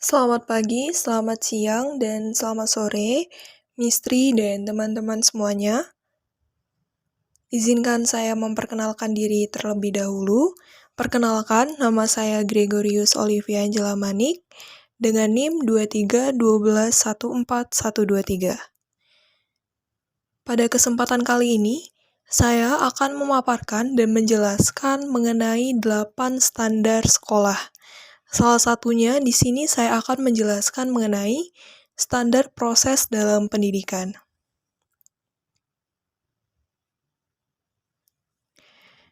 Selamat pagi, selamat siang, dan selamat sore, Mistri dan teman-teman semuanya. Izinkan saya memperkenalkan diri terlebih dahulu. Perkenalkan, nama saya Gregorius Olivia Angela Manik dengan NIM 2312141123. Pada kesempatan kali ini, saya akan memaparkan dan menjelaskan mengenai 8 standar sekolah. Salah satunya di sini saya akan menjelaskan mengenai standar proses dalam pendidikan.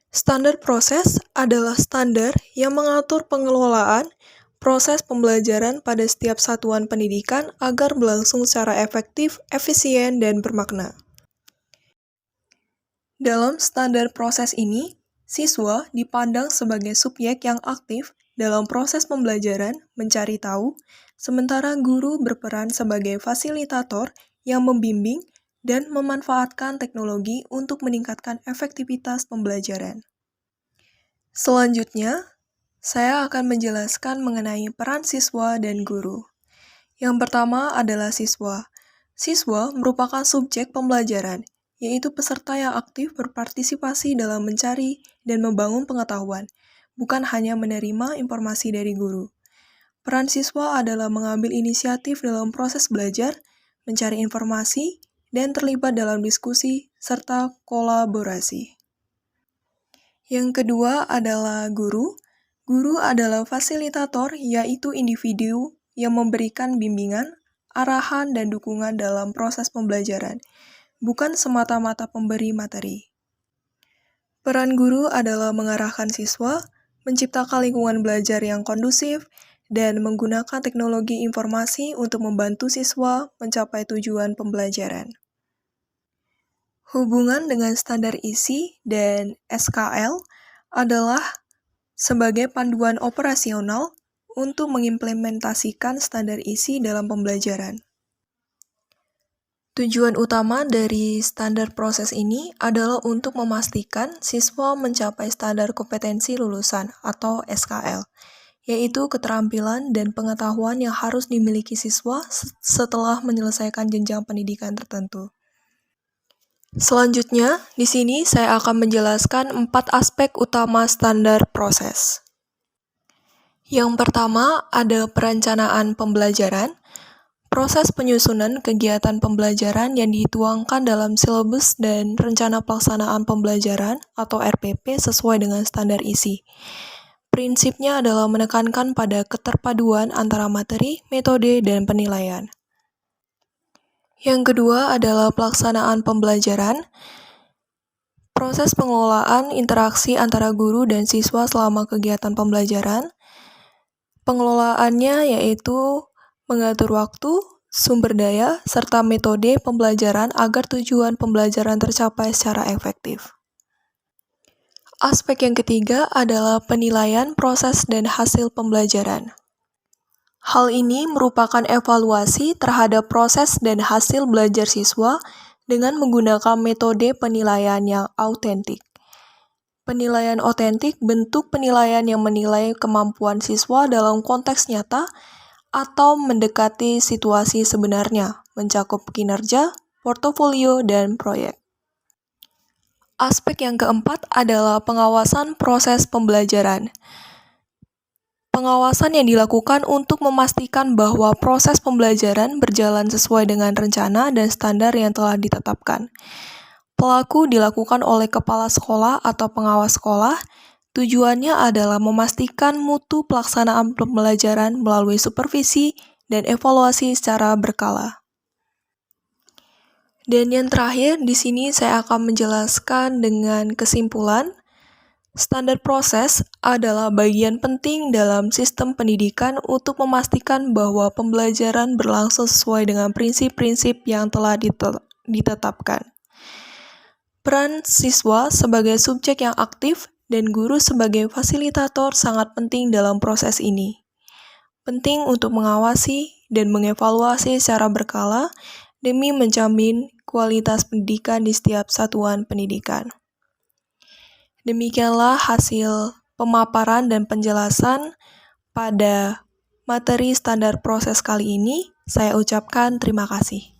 Standar proses adalah standar yang mengatur pengelolaan proses pembelajaran pada setiap satuan pendidikan agar berlangsung secara efektif, efisien, dan bermakna. Dalam standar proses ini, siswa dipandang sebagai subjek yang aktif dalam proses pembelajaran mencari tahu, sementara guru berperan sebagai fasilitator yang membimbing dan memanfaatkan teknologi untuk meningkatkan efektivitas pembelajaran. Selanjutnya, saya akan menjelaskan mengenai peran siswa dan guru. Yang pertama adalah siswa. Siswa merupakan subjek pembelajaran, yaitu peserta yang aktif berpartisipasi dalam mencari dan membangun pengetahuan, bukan hanya menerima informasi dari guru. Peran siswa adalah mengambil inisiatif dalam proses belajar, mencari informasi, dan terlibat dalam diskusi serta kolaborasi. Yang kedua adalah guru. Guru adalah fasilitator, yaitu individu yang memberikan bimbingan, arahan, dan dukungan dalam proses pembelajaran, bukan semata-mata pemberi materi. Peran guru adalah mengarahkan siswa, menciptakan lingkungan belajar yang kondusif, dan menggunakan teknologi informasi untuk membantu siswa mencapai tujuan pembelajaran. Hubungan dengan standar isi dan SKL adalah sebagai panduan operasional untuk mengimplementasikan standar isi dalam pembelajaran. Tujuan utama dari standar proses ini adalah untuk memastikan siswa mencapai standar kompetensi lulusan atau SKL, yaitu keterampilan dan pengetahuan yang harus dimiliki siswa setelah menyelesaikan jenjang pendidikan tertentu. Selanjutnya, di sini saya akan menjelaskan 4 aspek utama standar proses. Yang pertama, ada perencanaan pembelajaran. Proses penyusunan kegiatan pembelajaran yang dituangkan dalam silabus dan rencana pelaksanaan pembelajaran atau RPP sesuai dengan standar isi. Prinsipnya adalah menekankan pada keterpaduan antara materi, metode, dan penilaian. Yang kedua adalah pelaksanaan pembelajaran. Proses pengelolaan interaksi antara guru dan siswa selama kegiatan pembelajaran. Pengelolaannya yaitu mengatur waktu, sumber daya, serta metode pembelajaran agar tujuan pembelajaran tercapai secara efektif. Aspek yang ketiga adalah penilaian proses dan hasil pembelajaran. Hal ini merupakan evaluasi terhadap proses dan hasil belajar siswa dengan menggunakan metode penilaian yang autentik. Penilaian otentik bentuk penilaian yang menilai kemampuan siswa dalam konteks nyata atau mendekati situasi sebenarnya, mencakup kinerja, portofolio, dan proyek. Aspek yang keempat adalah pengawasan proses pembelajaran. Pengawasan yang dilakukan untuk memastikan bahwa proses pembelajaran berjalan sesuai dengan rencana dan standar yang telah ditetapkan. Pelaku dilakukan oleh kepala sekolah atau pengawas sekolah. Tujuannya adalah memastikan mutu pelaksanaan pembelajaran melalui supervisi dan evaluasi secara berkala. Dan yang terakhir, di sini saya akan menjelaskan dengan kesimpulan. Standar proses adalah bagian penting dalam sistem pendidikan untuk memastikan bahwa pembelajaran berlangsung sesuai dengan prinsip-prinsip yang telah ditetapkan. Peran siswa sebagai subjek yang aktif dan guru sebagai fasilitator sangat penting dalam proses ini. Penting untuk mengawasi dan mengevaluasi secara berkala demi menjamin kualitas pendidikan di setiap satuan pendidikan. Demikianlah hasil pemaparan dan penjelasan pada materi standar proses kali ini, saya ucapkan terima kasih.